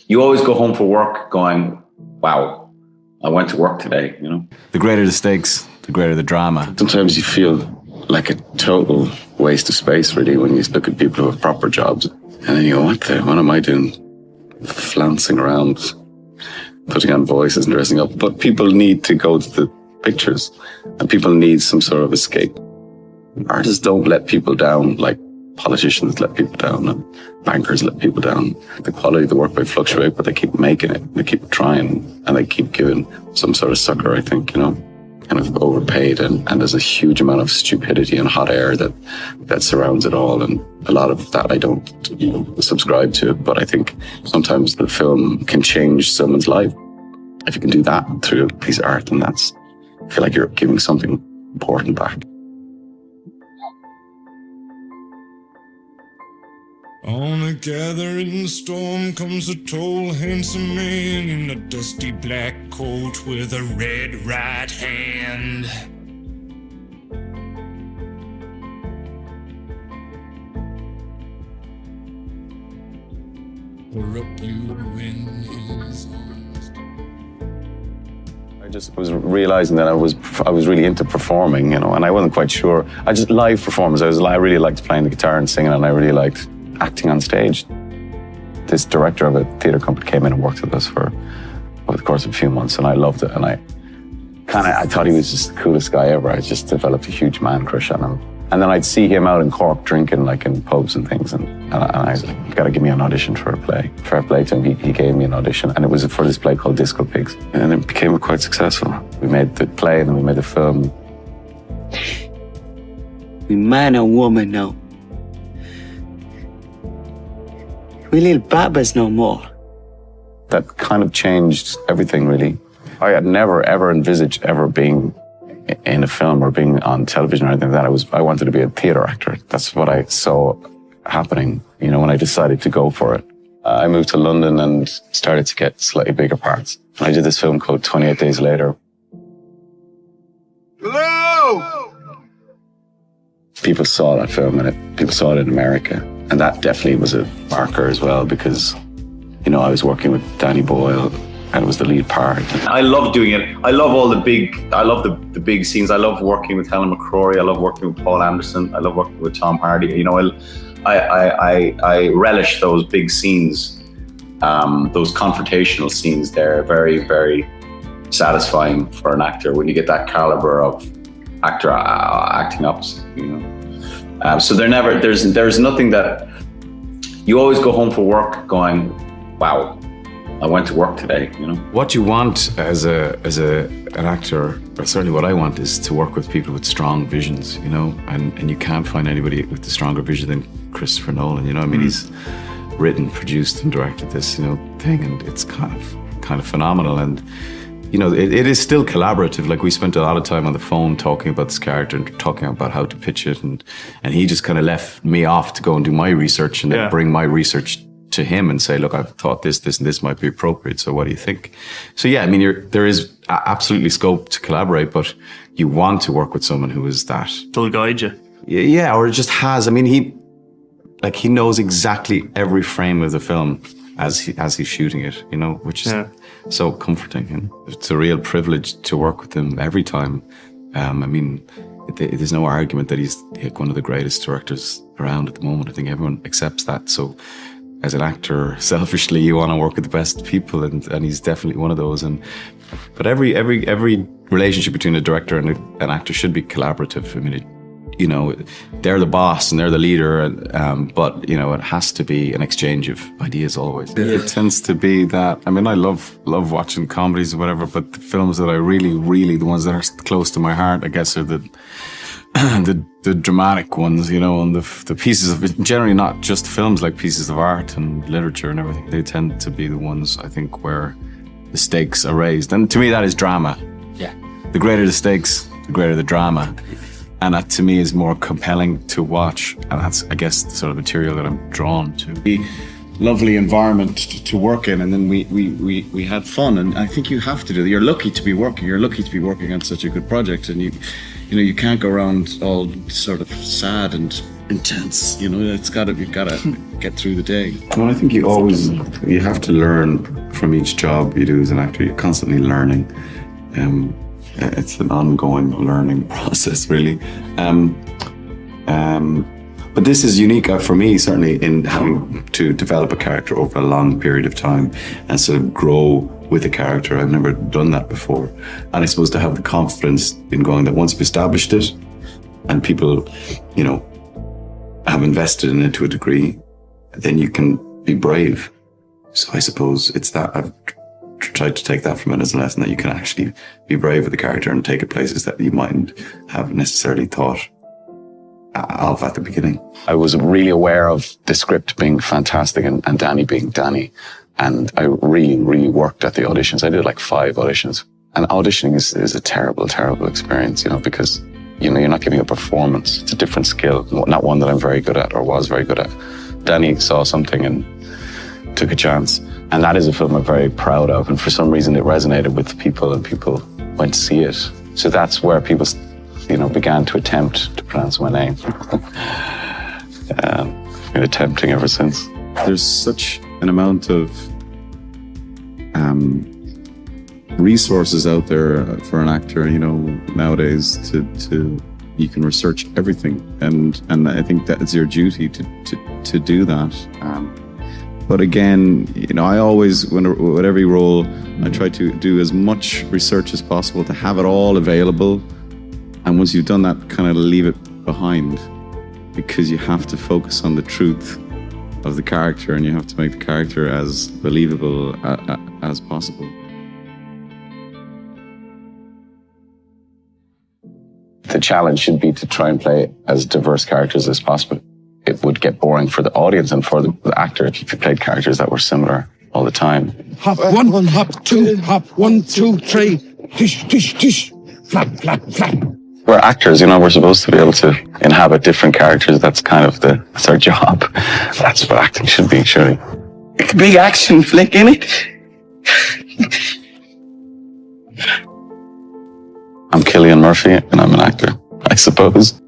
you always go home for work going, wow, I went to work today, you know? The greater the stakes, the greater the drama. Sometimes you feel like a total waste of space, really, when you look at people who have proper jobs. And then you go, what am I doing? Flouncing around, putting on voices and dressing up. But people need to go to the pictures, and people need some sort of escape. Artists don't let people down like politicians let people down and bankers let people down. The quality of the work may fluctuate, but they keep making it, they keep trying, and they keep giving some sort of sucker, I think, you know, kind of overpaid. And there's a huge amount of stupidity and hot air that surrounds it all. And a lot of that I don't subscribe to, but I think sometimes the film can change someone's life. If you can do that through a piece of art, then I feel like you're giving something important back. On a gathering storm comes a tall, handsome man in a dusty black coat with a red right hand. Pour up you in his arms. I just was realizing that I was really into performing, you know, and I wasn't quite sure. I just live performance. I really liked playing the guitar and singing, and I really liked acting on stage. This director of a theatre company came in and worked with us over the course of a few months, and I loved it. And I thought he was just the coolest guy ever. I just developed a huge man crush on him. And then I'd see him out in Cork drinking, like in pubs and things, and I was like, you got to give me an audition for a play. Fair play to him, he gave me an audition, and it was for this play called Disco Pigs, and it became quite successful. We made the play, and then we made the film. We man and woman now. We little babbas no more. That kind of changed everything, really. I had never, ever envisaged ever being in a film or being on television or anything like that. I wanted to be a theatre actor. That's what I saw happening, you know, when I decided to go for it. I moved to London and started to get slightly bigger parts. I did this film called 28 Days Later. Hello! People saw that film, and people saw it in America. And that definitely was a marker as well, because, you know, I was working with Danny Boyle, and it was the lead part. I love doing it. I love all the big scenes. I love working with Helen McCrory. I love working with Paul Anderson. I love working with Tom Hardy. You know, I relish those big scenes, those confrontational scenes. They're very, very satisfying for an actor when you get that caliber of actor acting opposite, you know. So there's nothing that, you always go home for work going, wow, I went to work today, you know. What you want as an actor, or certainly what I want, is to work with people with strong visions, you know, and you can't find anybody with a stronger vision than Christopher Nolan, you know. I mean, he's written, produced and directed this, you know, thing, and it's kind of phenomenal. And you know, it is still collaborative. Like, we spent a lot of time on the phone talking about this character and talking about how to pitch it, and he just kind of left me off to go and do my research and then bring my research to him and say, look, I've thought this and this might be appropriate, so what do you think? So yeah, I mean, there is absolutely scope to collaborate, but you want to work with someone who is that. They'll guide you. Yeah, or just has, I mean, he knows exactly every frame of the film as he's shooting it, you know, which is so comforting. You know? It's a real privilege to work with him every time. I mean, there's no argument that he's like one of the greatest directors around at the moment. I think everyone accepts that. So as an actor, selfishly, you want to work with the best people, and he's definitely one of those. But every relationship between a director and an actor should be collaborative. I mean, you know, they're the boss and they're the leader, but you know, it has to be an exchange of ideas always. It tends to be that. I mean, I love watching comedies or whatever, but the films that I really, the ones that are close to my heart, I guess, are the dramatic ones, you know, and the pieces of, generally not just films, like pieces of art and literature and everything. They tend to be the ones, I think, where the stakes are raised, and to me that is drama. Yeah. The greater the stakes, the greater the drama. And that, to me, is more compelling to watch. And that's, I guess, the sort of material that I'm drawn to. The lovely environment to work in, and then we had fun. And I think you have to do that. You're lucky to be working. You're lucky to be working on such a good project. And you you can't go around all sort of sad and intense. You've got to get through the day. Well, I think you have to learn from each job you do as an actor. You're constantly learning. It's an ongoing learning process, really. But this is unique for me, certainly, in having to develop a character over a long period of time and sort of grow with a character. I've never done that before. And I suppose to have the confidence in going that once you've established it and people, have invested in it to a degree, then you can be brave. So I suppose it's that I've tried to take that from it as a lesson, that you can actually be brave with the character and take it places that you mightn't have necessarily thought of at the beginning. I was really aware of the script being fantastic and Danny being Danny. And I really, really worked at the auditions. I did like 5 auditions. And auditioning is a terrible, terrible experience, because, you're not giving a performance. It's a different skill, not one that I'm very good at or was very good at. Danny saw something and took a chance. And that is a film I'm very proud of. And for some reason it resonated with people and people went to see it. So that's where people, began to attempt to pronounce my name. I've been attempting ever since. There's such an amount of resources out there for an actor, nowadays to you can research everything, and I think that it's your duty to do that. But again, I always, with every role, I try to do as much research as possible to have it all available. And once you've done that, kind of leave it behind, because you have to focus on the truth of the character, and you have to make the character as believable as possible. The challenge should be to try and play as diverse characters as possible. It would get boring for the audience and for the actor if you played characters that were similar all the time. Hop 1, hop 2, hop 1, 2, 3. Tish, tish, tish. Flap, flap, flap. We're actors, we're supposed to be able to inhabit different characters. That's kind of that's our job. That's what acting should be, surely. It's a big action flick, innit? I'm Cillian Murphy, and I'm an actor, I suppose.